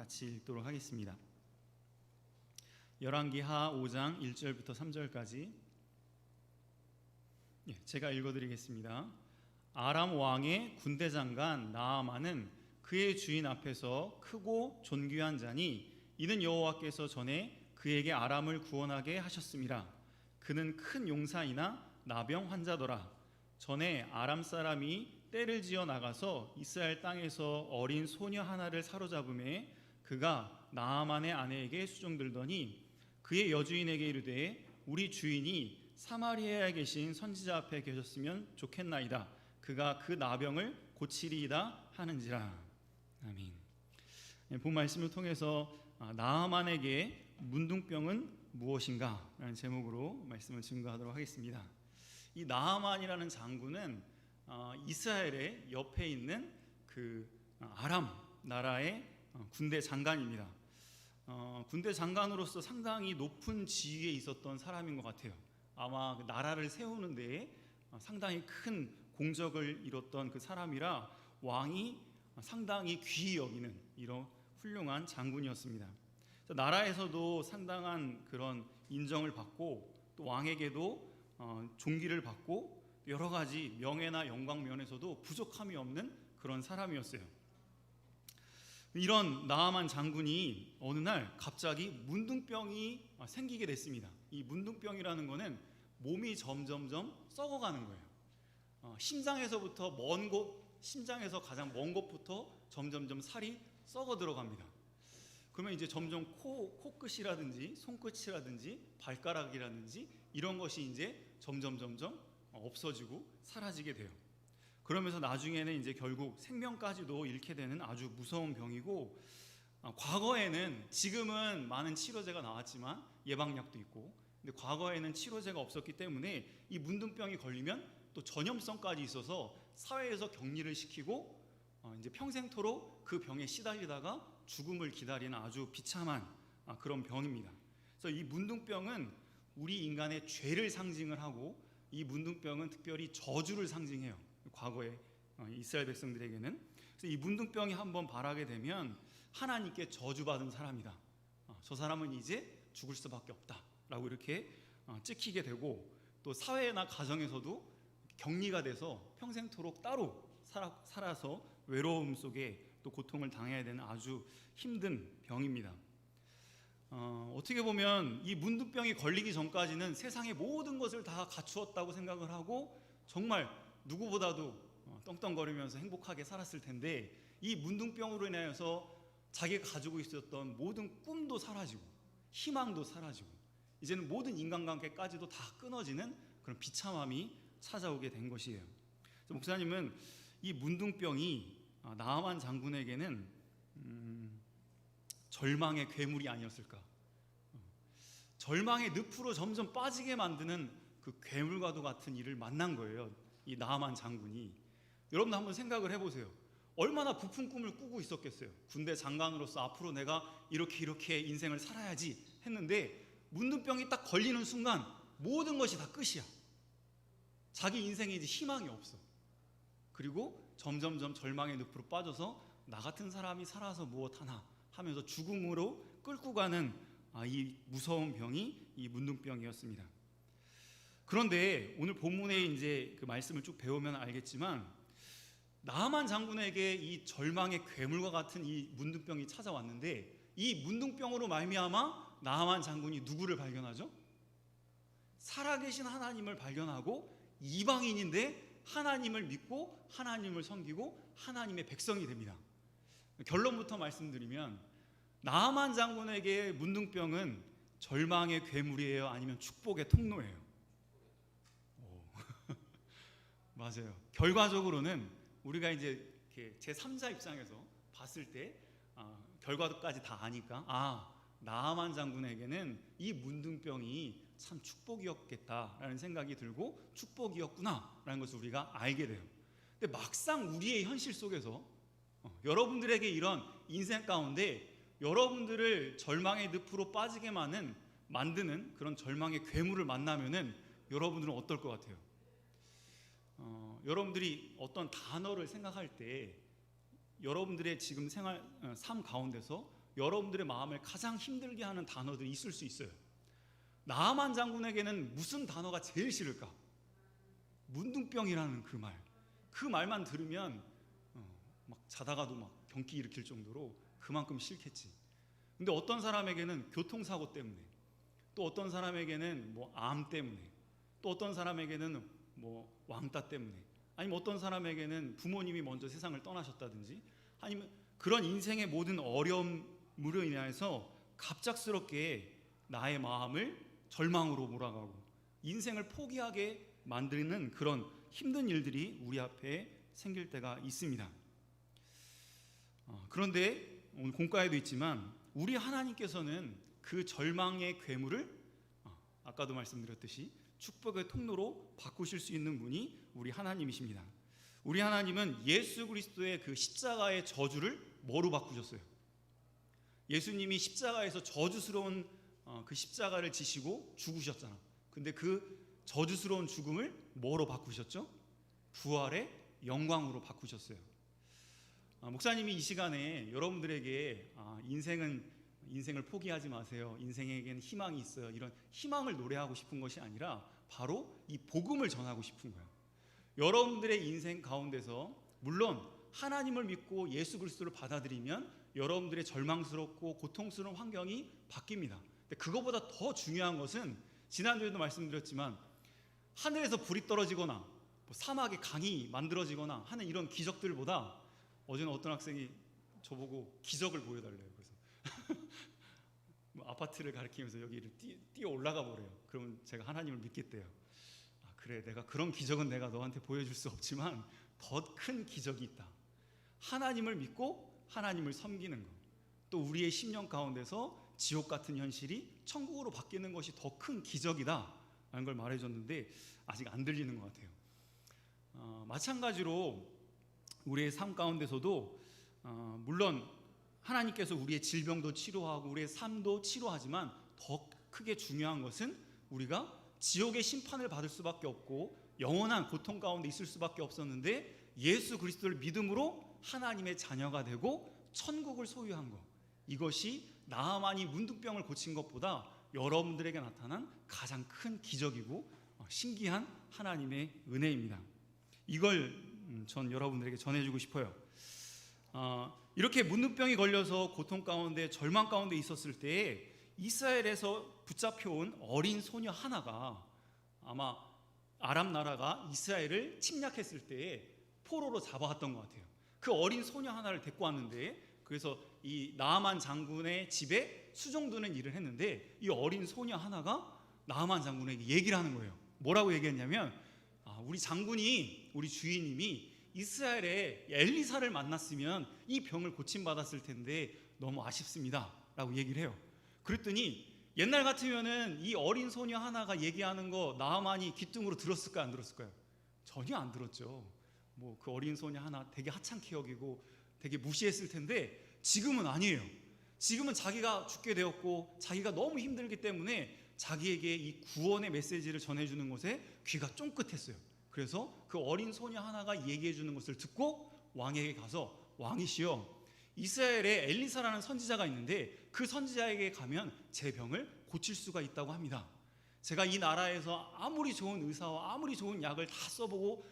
같이 읽도록 하겠습니다. 열왕기하 5장 1절부터 3절까지 제가 읽어드리겠습니다. 아람 왕의 군대 장관 나아만은 그의 주인 앞에서 크고 존귀한 자니 이는 여호와께서 전에 그에게 아람을 구원하게 하셨음이라. 그는 큰 용사이나 나병 환자더라. 전에 아람 사람이 떼를 지어 나가서 이스라엘 땅에서 어린 소녀 하나를 사로잡음에 그가 나아만의 아내에게 수종들더니 그의 여주인에게 이르되 우리 주인이 사마리아에 계신 선지자 앞에 계셨으면 좋겠나이다. 그가 그 나병을 고치리이다 하는지라. 아멘. 본 말씀을 통해서 나아만에게 문둥병은 무엇인가? 라는 제목으로 말씀을 증거하도록 하겠습니다. 이 나아만이라는 장군은 이스라엘의 옆에 있는 그 아람 나라의 군대 장관입니다. 군대 장관으로서 상당히 높은 지위에 있었던 사람인 것 같아요. 아마 그 나라를 세우는 데에 상당히 큰 공적을 이뤘던 그 사람이라 왕이 상당히 귀히 여기는 이런 훌륭한 장군이었습니다. 나라에서도 상당한 그런 인정을 받고 또 왕에게도 존귀를 받고 여러 가지 명예나 영광 면에서도 부족함이 없는 그런 사람이었어요. 이런 나아만 장군이 어느 날 갑자기 문둥병이 생기게 됐습니다. 이 문둥병이라는 거는 몸이 점점점 썩어가는 거예요. 심장에서부터 먼 곳, 심장에서 가장 먼 곳부터 점점점 살이 썩어 들어갑니다. 그러면 이제 점점 코끝이라든지 손끝이라든지 발가락이라든지 이런 것이 이제 점점 없어지고 사라지게 돼요. 그러면서 나중에는 이제 결국 생명까지도 잃게 되는 아주 무서운 병이고, 과거에는, 지금은 많은 치료제가 나왔지만 예방약도 있고, 근데 과거에는 치료제가 없었기 때문에 이 문둥병이 걸리면 또 전염성까지 있어서 사회에서 격리를 시키고 이제 평생토록 그 병에 시달리다가 죽음을 기다리는 아주 비참한 그런 병입니다. 그래서 이 문둥병은 우리 인간의 죄를 상징을 하고, 이 문둥병은 특별히 저주를 상징해요. 과거에 이스라엘 백성들에게는. 그래서 이 문둥병이 한번 발하게 되면 하나님께 저주받은 사람이다. 저 사람은 이제 죽을 수밖에 없다라고 이렇게 찍히게 되고, 또 사회나 가정에서도 격리가 돼서 평생토록 따로 살아서 외로움 속에 또 고통을 당해야 되는 아주 힘든 병입니다. 어떻게 보면 이 문둥병이 걸리기 전까지는 세상의 모든 것을 다 갖추었다고 생각을 하고 정말 누구보다도 떵떵거리면서 행복하게 살았을 텐데, 이 문둥병으로 인해서 자기가 가지고 있었던 모든 꿈도 사라지고 희망도 사라지고 이제는 모든 인간관계까지도 다 끊어지는 그런 비참함이 찾아오게 된 것이에요. 그래서 목사님은 이 문둥병이 나아만 장군에게는 절망의 괴물이 아니었을까. 절망의 늪으로 점점 빠지게 만드는 그 괴물과도 같은 일을 만난 거예요, 이 나아만 장군이. 여러분도 한번 생각을 해보세요. 얼마나 부푼 꿈을 꾸고 있었겠어요. 군대 장관으로서 앞으로 내가 이렇게 인생을 살아야지 했는데 문둥병이 딱 걸리는 순간 모든 것이 다 끝이야. 자기 인생에 이제 희망이 없어. 그리고 점점점 절망의 늪으로 빠져서 나 같은 사람이 살아서 무엇 하나 하면서 죽음으로 끌고 가는 이 무서운 병이 이 문둥병이었습니다. 그런데 오늘 본문에 이제 그 말씀을 쭉 배우면 알겠지만, 나아만 장군에게 이 절망의 괴물과 같은 이 문둥병이 찾아왔는데, 이 문둥병으로 말미암아 나아만 장군이 누구를 발견하죠? 살아계신 하나님을 발견하고 이방인인데 하나님을 믿고 하나님을 섬기고 하나님의 백성이 됩니다. 결론부터 말씀드리면 나아만 장군에게 문둥병은 절망의 괴물이에요, 아니면 축복의 통로예요? 맞아요. 결과적으로는 우리가 이제 제3자 입장에서 봤을 때 결과까지 다 아니까 나아만 장군에게는 이 문둥병이 참 축복이었겠다라는 생각이 들고 축복이었구나라는 것을 우리가 알게 돼요. 근데 막상 우리의 현실 속에서 여러분들에게 이런 인생 가운데 여러분들을 절망의 늪으로 빠지게 만드는 그런 절망의 괴물을 만나면은 여러분들은 어떨 것 같아요? 여러분들이 어떤 단어를 생각할 때 여러분들의 지금 삶 가운데서 여러분들의 마음을 가장 힘들게 하는 단어들이 있을 수 있어요. 나아만 장군에게는 무슨 단어가 제일 싫을까? 문둥병이라는 그 말. 그 말만 들으면 막 자다가도 막 경기 일으킬 정도로 그만큼 싫겠지. 근데 어떤 사람에게는 교통사고 때문에, 또 어떤 사람에게는 뭐 암 때문에, 또 어떤 사람에게는 뭐 왕따 때문에, 아니면 어떤 사람에게는 부모님이 먼저 세상을 떠나셨다든지, 아니면 그런 인생의 모든 어려움으로 인해서 갑작스럽게 나의 마음을 절망으로 몰아가고 인생을 포기하게 만드는 그런 힘든 일들이 우리 앞에 생길 때가 있습니다. 그런데 오늘 공과에도 있지만 우리 하나님께서는 그 절망의 괴물을 아까도 말씀드렸듯이 축복의 통로로 바꾸실 수 있는 분이 우리 하나님이십니다. 우리 하나님은 예수 그리스도의 그 십자가의 저주를 뭐로 바꾸셨어요? 예수님이 십자가에서 저주스러운 그 십자가를 지시고 죽으셨잖아. 근데 그 저주스러운 죽음을 뭐로 바꾸셨죠? 부활의 영광으로 바꾸셨어요. 목사님이 이 시간에 여러분들에게 인생을 포기하지 마세요, 인생에게는 희망이 있어요, 이런 희망을 노래하고 싶은 것이 아니라 바로 이 복음을 전하고 싶은 거예요. 여러분들의 인생 가운데서 물론 하나님을 믿고 예수 그리스도를 받아들이면 여러분들의 절망스럽고 고통스러운 환경이 바뀝니다. 근데 그거보다 더 중요한 것은 지난주에도 말씀드렸지만 하늘에서 불이 떨어지거나 사막에 강이 만들어지거나 하는 이런 기적들보다, 어제는 어떤 학생이 저보고 기적을 보여달래요. 그래서 아파트를 가리키면서 여기를 뛰어 올라가 보래요. 그러면 제가 하나님을 믿겠대요. 그래, 내가 그런 기적은 내가 너한테 보여줄 수 없지만 더 큰 기적이 있다. 하나님을 믿고 하나님을 섬기는 것, 또 우리의 심령 가운데서 지옥 같은 현실이 천국으로 바뀌는 것이 더 큰 기적이다 라는 걸 말해줬는데 아직 안 들리는 것 같아요. 마찬가지로 우리의 삶 가운데서도 물론 하나님께서 우리의 질병도 치료하고 우리의 삶도 치료하지만 더 크게 중요한 것은 우리가 지옥의 심판을 받을 수밖에 없고 영원한 고통 가운데 있을 수밖에 없었는데 예수 그리스도를 믿음으로 하나님의 자녀가 되고 천국을 소유한 것, 이것이 나아만이 문둥병을 고친 것보다 여러분들에게 나타난 가장 큰 기적이고 신기한 하나님의 은혜입니다. 이걸 전 여러분들에게 전해주고 싶어요. 이렇게 문둥병이 걸려서 고통 가운데 절망 가운데 있었을 때에 이스라엘에서 붙잡혀온 어린 소녀 하나가, 아마 아람 나라가 이스라엘을 침략했을 때에 포로로 잡아왔던 것 같아요. 그 어린 소녀 하나를 데리고 왔는데, 그래서 이 나아만 장군의 집에 수종드는 일을 했는데 이 어린 소녀 하나가 나아만 장군에게 얘기를 하는 거예요. 뭐라고 얘기했냐면 우리 장군이, 우리 주인님이 이스라엘의 엘리사를 만났으면 이 병을 고침받았을 텐데 너무 아쉽습니다 라고 얘기를 해요. 그랬더니 옛날 같으면은 이 어린 소녀 하나가 얘기하는 거 나아만이 귀뚱으로 들었을까요, 안 들었을까요? 전혀 안 들었죠. 뭐 그 어린 소녀 하나 되게 하찮게 여기고 되게 무시했을 텐데 지금은 아니에요. 지금은 자기가 죽게 되었고 자기가 너무 힘들기 때문에 자기에게 이 구원의 메시지를 전해주는 것에 귀가 쫑긋했어요. 그래서 그 어린 소녀 하나가 얘기해 주는 것을 듣고 왕에게 가서, 왕이시여, 이스라엘에 엘리사라는 선지자가 있는데 그 선지자에게 가면 제 병을 고칠 수가 있다고 합니다. 제가 이 나라에서 아무리 좋은 의사와 아무리 좋은 약을 다 써보고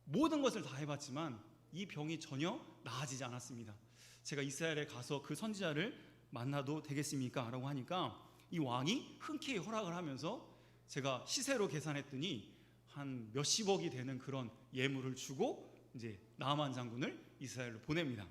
모든 것을 다 해봤지만 이 병이 전혀 나아지지 않았습니다. 제가 이스라엘에 가서 그 선지자를 만나도 되겠습니까? 라고 하니까 이 왕이 흔쾌히 허락을 하면서 제가 시세로 계산했더니 한 몇십억이 되는 그런 예물을 주고 이제 나아만 장군을 이스라엘로 보냅니다.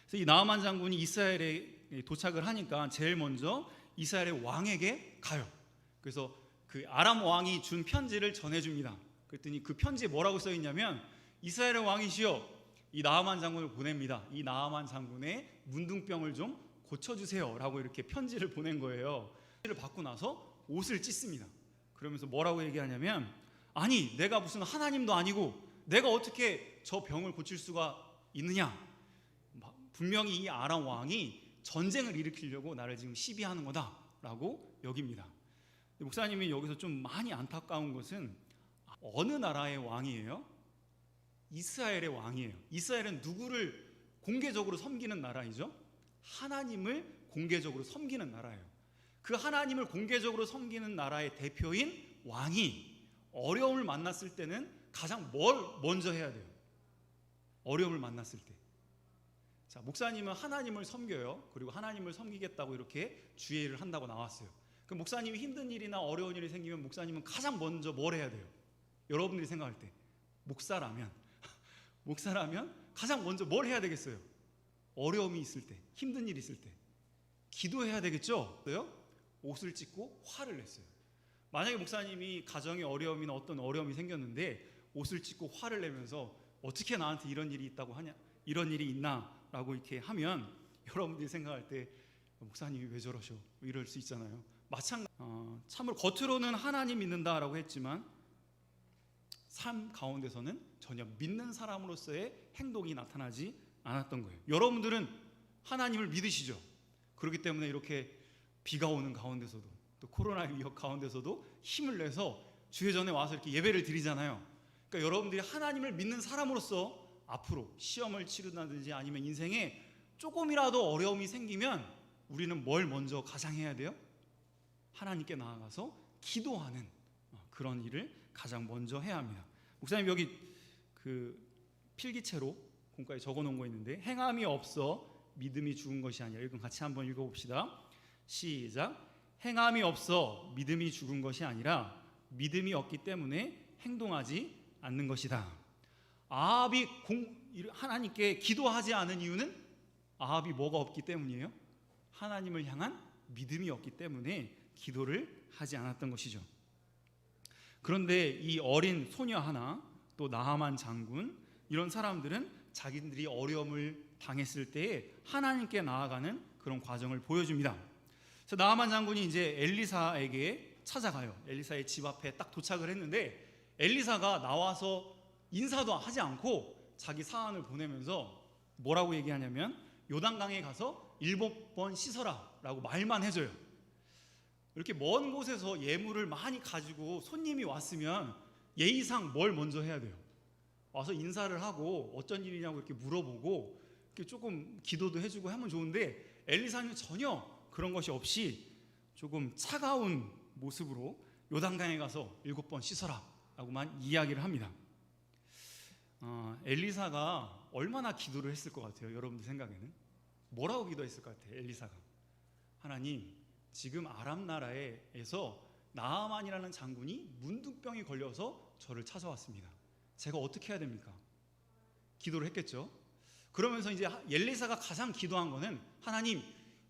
그래서 이 나아만 장군이 이스라엘에 도착을 하니까 제일 먼저 이스라엘의 왕에게 가요. 그래서 그 아람 왕이 준 편지를 전해줍니다. 그랬더니 그 편지에 뭐라고 써 있냐면, 이스라엘의 왕이시여, 이 나아만 장군을 보냅니다. 이 나아만 장군의 문둥병을 좀 고쳐주세요 라고 이렇게 편지를 보낸 거예요. 편지를 받고 나서 옷을 찢습니다. 그러면서 뭐라고 얘기하냐면, 아니 내가 무슨 하나님도 아니고 내가 어떻게 저 병을 고칠 수가 있느냐, 분명히 이 아람 왕이 전쟁을 일으키려고 나를 지금 시비하는 거다 라고 여깁니다. 목사님이 여기서 좀 많이 안타까운 것은 어느 나라의 왕이에요? 이스라엘의 왕이에요. 이스라엘은 누구를 공개적으로 섬기는 나라이죠? 하나님을 공개적으로 섬기는 나라예요. 그 하나님을 공개적으로 섬기는 나라의 대표인 왕이 어려움을 만났을 때는 가장 뭘 먼저 해야 돼요? 어려움을 만났을 때. 자, 목사님은 하나님을 섬겨요. 그리고 하나님을 섬기겠다고 이렇게 주의를 한다고 나왔어요. 그 목사님이 힘든 일이나 어려운 일이 생기면 목사님은 가장 먼저 뭘 해야 돼요? 여러분들이 생각할 때 목사라면 가장 먼저 뭘 해야 되겠어요? 어려움이 있을 때, 힘든 일이 있을 때 기도해야 되겠죠? 옷을 찢고 화를 냈어요. 만약에 목사님이 가정의 어려움이나 어떤 어려움이 생겼는데 옷을 찢고 화를 내면서 어떻게 나한테 이런 일이 있다고 하냐, 이런 일이 있나 라고 이렇게 하면 여러분들이 생각할 때 목사님이 왜 저러셔? 이럴 수 있잖아요. 참으로 겉으로는 하나님 믿는다라고 했지만 삶 가운데서는 전혀 믿는 사람으로서의 행동이 나타나지 않았던 거예요. 여러분들은 하나님을 믿으시죠? 그렇기 때문에 이렇게 비가 오는 가운데서도 또 코로나 위협 가운데서도 힘을 내서 주의 전에 와서 이렇게 예배를 드리잖아요. 그러니까 여러분들이 하나님을 믿는 사람으로서 앞으로 시험을 치르다든지 아니면 인생에 조금이라도 어려움이 생기면 우리는 뭘 먼저 가장 해야 돼요? 하나님께 나아가서 기도하는 그런 일을 가장 먼저 해야 합니다. 목사님 여기 그 필기체로 공과에 적어놓은 거 있는데 행함이 없어 믿음이 죽은 것이 아니라 이건 같이 한번 읽어봅시다. 시작. 행함이 없어 믿음이 죽은 것이 아니라 믿음이 없기 때문에 행동하지 않는 것이다. 아합이 하나님께 기도하지 않은 이유는 아합이 뭐가 없기 때문이에요? 하나님을 향한 믿음이 없기 때문에 기도를 하지 않았던 것이죠. 그런데 이 어린 소녀 하나, 또 나하만 장군, 이런 사람들은 자기들이 어려움을 당했을 때에 하나님께 나아가는 그런 과정을 보여줍니다. 그래서 나하만 장군이 이제 엘리사에게 찾아가요. 엘리사의 집 앞에 딱 도착을 했는데 엘리사가 나와서 인사도 하지 않고 자기 사안을 보내면서 뭐라고 얘기하냐면 요단강에 가서 7번 씻어라 라고 말만 해줘요. 이렇게 먼 곳에서 예물을 많이 가지고 손님이 왔으면 예의상 뭘 먼저 해야 돼요? 와서 인사를 하고 어쩐 일이냐고 이렇게 물어보고 이렇게 조금 기도도 해주고 하면 좋은데 엘리사는 전혀 그런 것이 없이 조금 차가운 모습으로 요단강에 가서 7번 씻어라 라고만 이야기를 합니다. 엘리사가 얼마나 기도를 했을 것 같아요? 여러분들 생각에는 뭐라고 기도했을 것 같아요? 엘리사가 하나님, 지금 아람 나라에서 나하만이라는 장군이 문둥병이 걸려서 저를 찾아왔습니다. 제가 어떻게 해야 됩니까? 기도를 했겠죠. 그러면서 이제 엘리사가 가장 기도한 거는 하나님,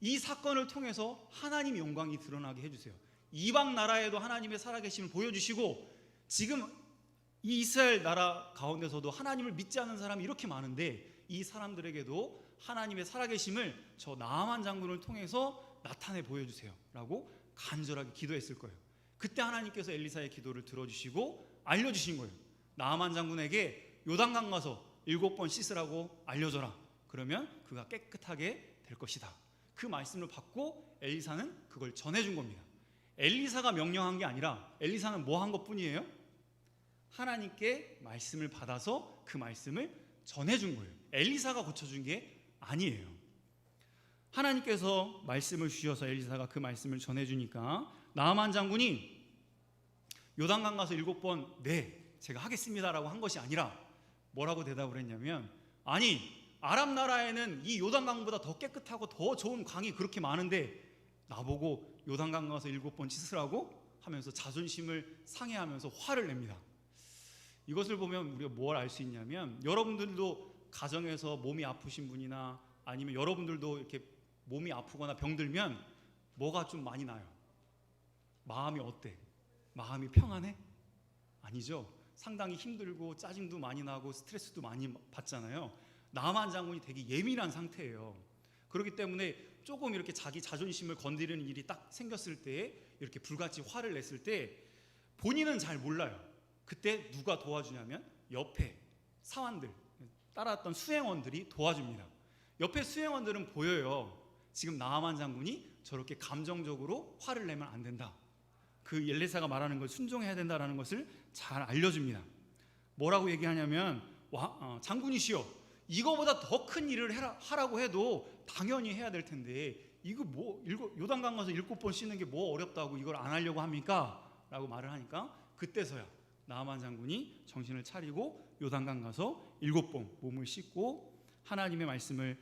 이 사건을 통해서 하나님 영광이 드러나게 해주세요. 이방 나라에도 하나님의 살아계심을 보여주시고 지금 이 이스라엘 나라 가운데서도 하나님을 믿지 않는 사람이 이렇게 많은데 이 사람들에게도 하나님의 살아계심을 저 나하만 장군을 통해서 나타내 보여주세요 라고 간절하게 기도했을 거예요. 그때 하나님께서 엘리사의 기도를 들어주시고 알려주신 거예요. 나하만 장군에게 요단강 가서 7번 씻으라고 알려줘라. 그러면 그가 깨끗하게 될 것이다. 그 말씀을 받고 엘리사는 그걸 전해준 겁니다. 엘리사가 명령한 게 아니라 엘리사는 뭐 한 것뿐이에요? 하나님께 말씀을 받아서 그 말씀을 전해준 거예요. 엘리사가 고쳐준 게 아니에요. 하나님께서 말씀을 주셔서 엘리사가 그 말씀을 전해주니까 나하만 장군이 요단강 가서 7번 네 제가 하겠습니다라고 한 것이 아니라 뭐라고 대답을 했냐면 아니 아람 나라에는 이 요단강보다 더 깨끗하고 더 좋은 강이 그렇게 많은데 나보고 요단강 가서 7번 씻으라고 하면서 자존심을 상해하면서 화를 냅니다. 이것을 보면 우리가 뭘 알 수 있냐면 여러분들도 가정에서 몸이 아프신 분이나 아니면 여러분들도 이렇게 몸이 아프거나 병들면 뭐가 좀 많이 나요? 마음이 어때? 마음이 평안해? 아니죠. 상당히 힘들고 짜증도 많이 나고 스트레스도 많이 받잖아요. 나하만 장군이 되게 예민한 상태예요. 그렇기 때문에 조금 이렇게 자기 자존심을 건드리는 일이 딱 생겼을 때 이렇게 불같이 화를 냈을 때 본인은 잘 몰라요. 그때 누가 도와주냐면 옆에 사환들, 따라왔던 수행원들이 도와줍니다. 옆에 수행원들은 보여요. 지금 나하만 장군이 저렇게 감정적으로 화를 내면 안 된다. 그 엘리사가 말하는 걸 순종해야 된다라는 것을 잘 알려줍니다. 뭐라고 얘기하냐면 장군이시여 이거보다 더 큰 일을 하라고 해도 당연히 해야 될 텐데 이거 뭐 요단강 가서 7번 씻는 게 뭐 어렵다고 이걸 안 하려고 합니까? 라고 말을 하니까 그때서야 나아만 장군이 정신을 차리고 요단강 가서 7번 몸을 씻고 하나님의 말씀을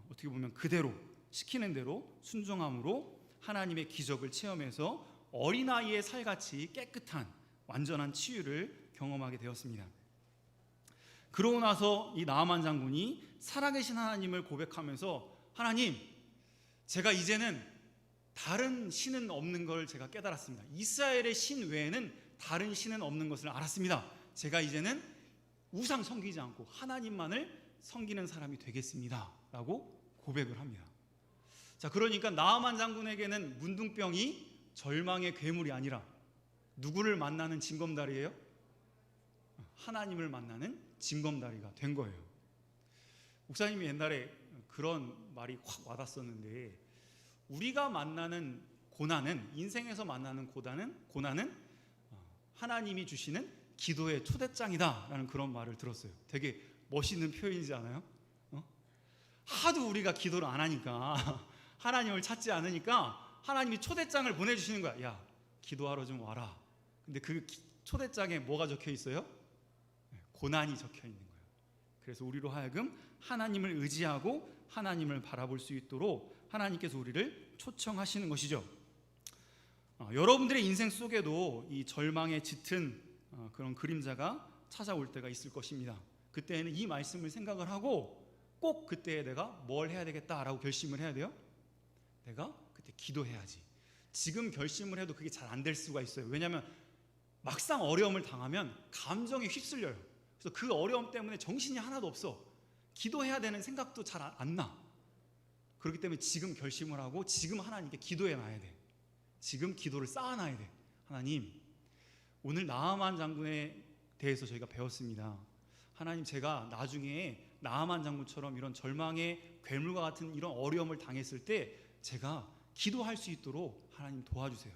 어떻게 보면 그대로 시키는 대로 순종함으로 하나님의 기적을 체험해서 어린아이의 살같이 깨끗한 완전한 치유를 경험하게 되었습니다. 그러고 나서 이 나아만 장군이 살아계신 하나님을 고백하면서 하나님, 제가 이제는 다른 신은 없는 걸 제가 깨달았습니다. 이스라엘의 신 외에는 다른 신은 없는 것을 알았습니다. 제가 이제는 우상 섬기지 않고 하나님만을 섬기는 사람이 되겠습니다 라고 고백을 합니다. 자, 그러니까 나아만 장군에게는 문둥병이 절망의 괴물이 아니라 누구를 만나는 징검다리예요? 하나님을 만나는 징검다리가 된 거예요. 목사님이 옛날에 그런 말이 확 와닿았었는데, 우리가 만나는 고난은, 인생에서 만나는 고난은 하나님이 주시는 기도의 초대장이다 라는 그런 말을 들었어요. 되게 멋있는 표현이지 않아요? 하도 우리가 기도를 안 하니까 하나님을 찾지 않으니까 하나님이 초대장을 보내주시는 거야. 야, 기도하러 좀 와라. 근데 그 초대장에 뭐가 적혀 있어요? 고난이 적혀 있는 거예요. 그래서 우리로 하여금 하나님을 의지하고 하나님을 바라볼 수 있도록 하나님께서 우리를 초청하시는 것이죠. 여러분들의 인생 속에도 이 절망에 짙은 그런 그림자가 찾아올 때가 있을 것입니다. 그때는 이 말씀을 생각을 하고 꼭 그때에 내가 뭘 해야 되겠다라고 결심을 해야 돼요. 내가 그때 기도해야지. 지금 결심을 해도 그게 잘 안 될 수가 있어요. 왜냐하면 막상 어려움을 당하면 감정에 휩쓸려요. 그래서 그 어려움 때문에 정신이 하나도 없어. 기도해야 되는 생각도 잘 안 나. 그렇기 때문에 지금 결심을 하고 지금 하나님께 기도해 놔야 돼. 지금 기도를 쌓아놔야 돼. 하나님, 오늘 나아만 장군에 대해서 저희가 배웠습니다. 하나님, 제가 나중에 나아만 장군처럼 이런 절망의 괴물과 같은 이런 어려움을 당했을 때 제가 기도할 수 있도록 하나님 도와주세요.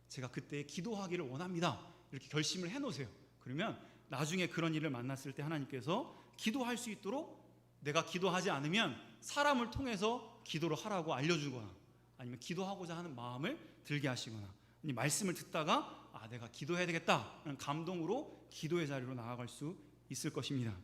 제가 그때 기도하기를 원합니다. 이렇게 결심을 해놓으세요. 그러면 나중에 그런 일을 만났을 때 하나님께서 기도할 수 있도록, 내가 기도하지 않으면 사람을 통해서 기도를 하라고 알려주거나 아니면 기도하고자 하는 마음을 들게 하시거나, 말씀을 듣다가 내가 기도해야 되겠다는 감동으로 기도의 자리로 나아갈 수 있을 것입니다.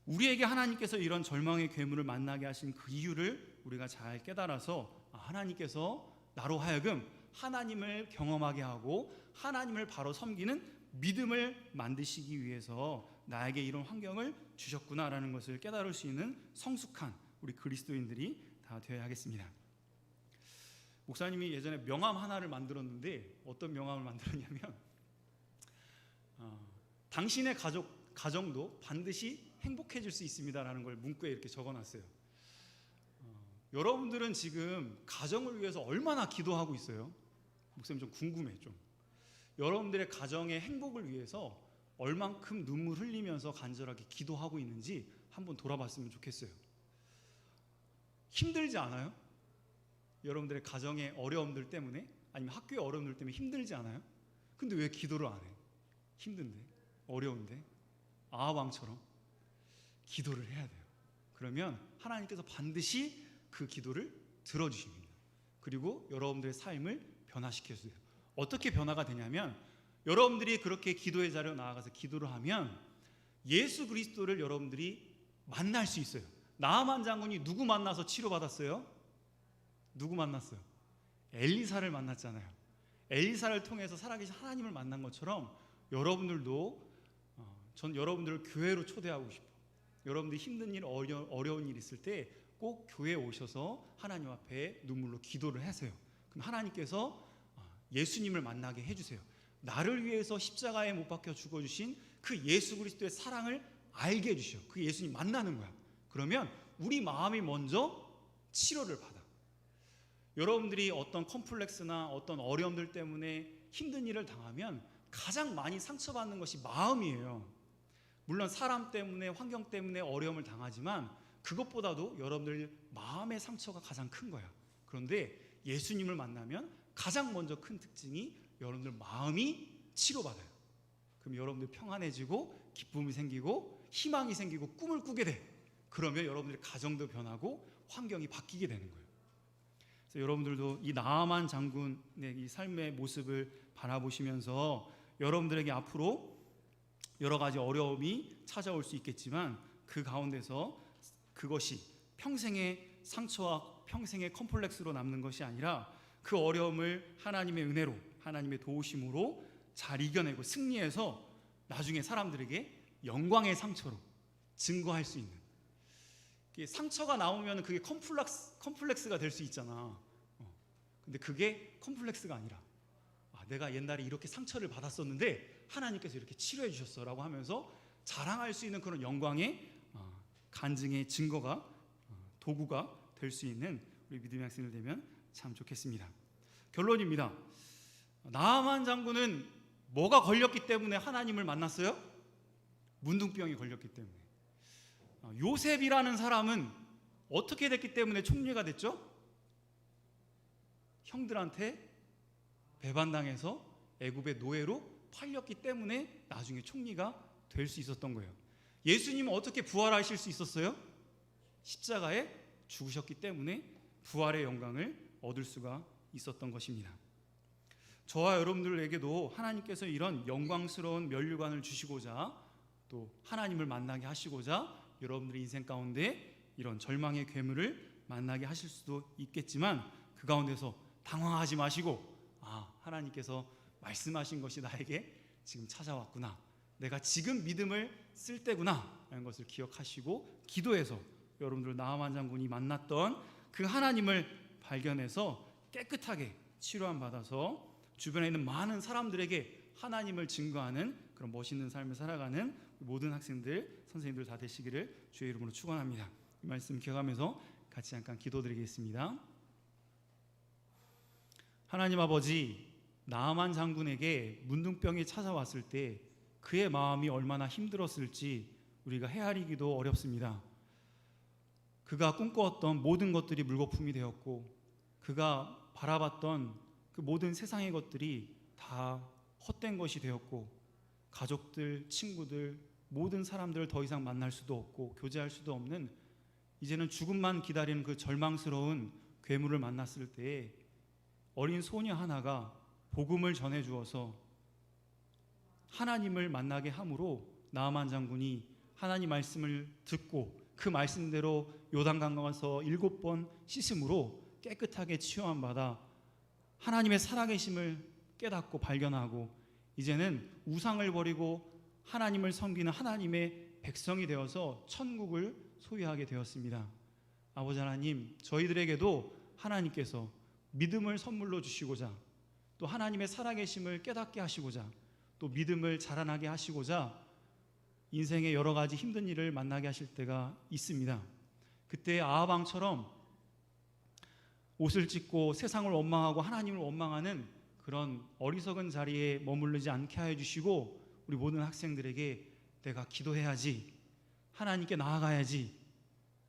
우리에게 하나님께서 이런 절망의 괴물을 만나게 하신 그 이유를 우리가 잘 깨달아서 하나님께서 나로 하여금 하나님을 경험하게 하고 하나님을 바로 섬기는 믿음을 만드시기 위해서 나에게 이런 환경을 주셨구나라는 것을 깨달을 수 있는 성숙한 우리 그리스도인들이 다 되어야 하겠습니다. 목사님이 예전에 명함 하나를 만들었는데 어떤 명함을 만들었냐면 당신의 가정도 반드시 행복해질 수 있습니다라는 걸 문구에 이렇게 적어놨어요. 여러분들은 지금 가정을 위해서 얼마나 기도하고 있어요? 목사님 좀 궁금해. 좀 여러분들의 가정의 행복을 위해서 얼만큼 눈물 흘리면서 간절하게 기도하고 있는지 한번 돌아봤으면 좋겠어요. 힘들지 않아요? 여러분들의 가정의 어려움들 때문에, 아니면 학교의 어려움들 때문에 힘들지 않아요? 근데 왜 기도를 안 해? 힘든데, 어려운데. 아합왕처럼 기도를 해야 돼요. 그러면 하나님께서 반드시 그 기도를 들어주십니다. 그리고 여러분들의 삶을 변화시켜주세요. 어떻게 변화가 되냐면, 여러분들이 그렇게 기도의 자리로 나아가서 기도를 하면 예수 그리스도를 여러분들이 만날 수 있어요. 나아만 장군이 누구 만나서 치료받았어요? 누구 만났어요? 엘리사를 만났잖아요. 엘리사를 통해서 살아계신 하나님을 만난 것처럼 여러분들도, 전 여러분들을 교회로 초대하고 싶어요. 여러분들이 힘든 일, 어려운 일 있을 때 꼭 교회에 오셔서 하나님 앞에 눈물로 기도를 하세요. 그럼 하나님께서 예수님을 만나게 해주세요. 나를 위해서 십자가에 못 박혀 죽어주신 그 예수 그리스도의 사랑을 알게 해주셔. 그 예수님 만나는 거야. 그러면 우리 마음이 먼저 치료를 받아. 여러분들이 어떤 컴플렉스나 어떤 어려움들 때문에 힘든 일을 당하면 가장 많이 상처받는 것이 마음이에요. 물론 사람 때문에, 환경 때문에 어려움을 당하지만 그것보다도 여러분들 마음의 상처가 가장 큰 거야. 그런데 예수님을 만나면 가장 먼저 큰 특징이 여러분들 마음이 치료받아요. 그럼 여러분들 평안해지고 기쁨이 생기고 희망이 생기고 꿈을 꾸게 돼. 그러면 여러분들의 가정도 변하고 환경이 바뀌게 되는 거예요. 그래서 여러분들도 이 나아만 장군의 이 삶의 모습을 바라보시면서 여러분들에게 앞으로 여러 가지 어려움이 찾아올 수 있겠지만 그 가운데서 그것이 평생의 상처와 평생의 컴플렉스로 남는 것이 아니라 그 어려움을 하나님의 은혜로, 하나님의 도우심으로 잘 이겨내고 승리해서 나중에 사람들에게 영광의 상처로 증거할 수 있는, 상처가 나오면 그게 컴플렉스가 될 수 있잖아. 근데 그게 컴플렉스가 아니라 내가 옛날에 이렇게 상처를 받았었는데 하나님께서 이렇게 치료해 주셨어라고 하면서 자랑할 수 있는 그런 영광의 간증의 증거가, 도구가 될 수 있는 우리 믿음의 학생들 되면 참 좋겠습니다. 결론입니다. 나아만 장군은 뭐가 걸렸기 때문에 하나님을 만났어요? 문둥병이 걸렸기 때문에. 요셉이라는 사람은 어떻게 됐기 때문에 총리가 됐죠? 형들한테 배반당해서 애굽의 노예로 팔렸기 때문에 나중에 총리가 될 수 있었던 거예요. 예수님은 어떻게 부활하실 수 있었어요? 십자가에 죽으셨기 때문에 부활의 영광을 얻을 수가 있었던 것입니다. 저와 여러분들에게도 하나님께서 이런 영광스러운 면류관을 주시고자 또 하나님을 만나게 하시고자 여러분들의 인생 가운데 이런 절망의 괴물을 만나게 하실 수도 있겠지만 그 가운데서 당황하지 마시고 하나님께서 말씀하신 것이 나에게 지금 찾아왔구나, 내가 지금 믿음을 쓸 때구나 라는 것을 기억하시고 기도해서 여러분들 나아만 장군이 만났던 그 하나님을 발견해서 깨끗하게 치료함 받아서 주변에 있는 많은 사람들에게 하나님을 증거하는 그런 멋있는 삶을 살아가는 모든 학생들, 선생님들 다 되시기를 주의 이름으로 축원합니다. 이 말씀 기억하면서 같이 잠깐 기도드리겠습니다. 하나님 아버지, 나아만 장군에게 문둥병이 찾아왔을 때 그의 마음이 얼마나 힘들었을지 우리가 헤아리기도 어렵습니다. 그가 꿈꿔왔던 모든 것들이 물거품이 되었고 그가 바라봤던 그 모든 세상의 것들이 다 헛된 것이 되었고 가족들, 친구들, 모든 사람들을 더 이상 만날 수도 없고 교제할 수도 없는 이제는 죽음만 기다리는 그 절망스러운 괴물을 만났을 때에 어린 소녀 하나가 복음을 전해 주어서 하나님을 만나게 함으로 나아만 장군이 하나님 말씀을 듣고 그 말씀대로 요단강 가서 7번 씻음으로 깨끗하게 치유함 받아 하나님의 살아계심을 깨닫고 발견하고 이제는 우상을 버리고 하나님을 섬기는 하나님의 백성이 되어서 천국을 소유하게 되었습니다. 아버지 하나님, 저희들에게도 하나님께서 믿음을 선물로 주시고자 또 하나님의 살아계심을 깨닫게 하시고자 또 믿음을 자라나게 하시고자 인생의 여러 가지 힘든 일을 만나게 하실 때가 있습니다. 그때 아하방처럼 옷을 찢고 세상을 원망하고 하나님을 원망하는 그런 어리석은 자리에 머무르지 않게 하여 주시고 우리 모든 학생들에게 내가 기도해야지, 하나님께 나아가야지,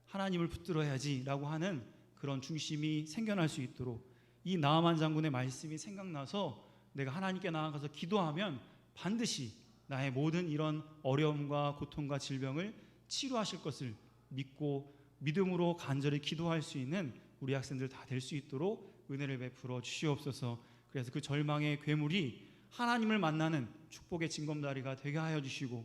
하나님을 붙들어야지 라고 하는 그런 중심이 생겨날 수 있도록 이 나아만 장군의 말씀이 생각나서 내가 하나님께 나아가서 기도하면 반드시 나의 모든 이런 어려움과 고통과 질병을 치료하실 것을 믿고 믿음으로 간절히 기도할 수 있는 우리 학생들 다 될 수 있도록 은혜를 베풀어 주시옵소서. 그래서 그 절망의 괴물이 하나님을 만나는 축복의 징검다리가 되게 하여 주시고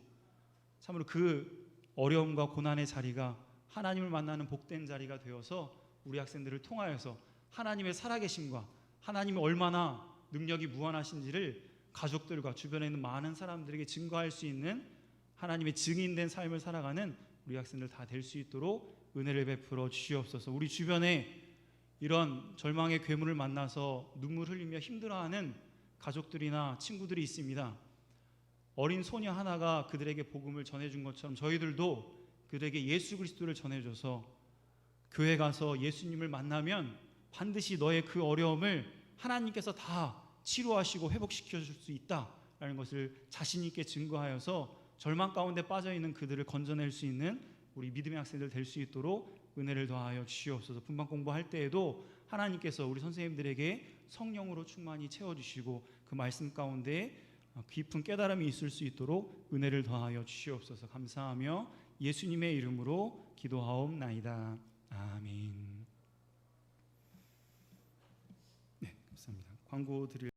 참으로 그 어려움과 고난의 자리가 하나님을 만나는 복된 자리가 되어서 우리 학생들을 통하여서 하나님의 살아계심과 하나님이 얼마나 능력이 무한하신지를 가족들과 주변에 있는 많은 사람들에게 증거할 수 있는 하나님의 증인된 삶을 살아가는 우리 학생들 다 될 수 있도록 은혜를 베풀어 주시옵소서. 우리 주변에 이런 절망의 괴물을 만나서 눈물 흘리며 힘들어하는 가족들이나 친구들이 있습니다. 어린 소녀 하나가 그들에게 복음을 전해준 것처럼 저희들도 그들에게 예수 그리스도를 전해줘서 교회 가서 예수님을 만나면 반드시 너의 그 어려움을 하나님께서 다 치료하시고 회복시켜 줄 수 있다라는 것을 자신 있게 증거하여서 절망 가운데 빠져있는 그들을 건져낼 수 있는 우리 믿음의 학생들 될 수 있도록 은혜를 더하여 주시옵소서. 분반 공부할 때에도 하나님께서 우리 선생님들에게 성령으로 충만히 채워주시고 그 말씀 가운데 깊은 깨달음이 있을 수 있도록 은혜를 더하여 주시옵소서. 감사하며 예수님의 이름으로 기도하옵나이다. 아멘. 네, 감사합니다. 광고 드릴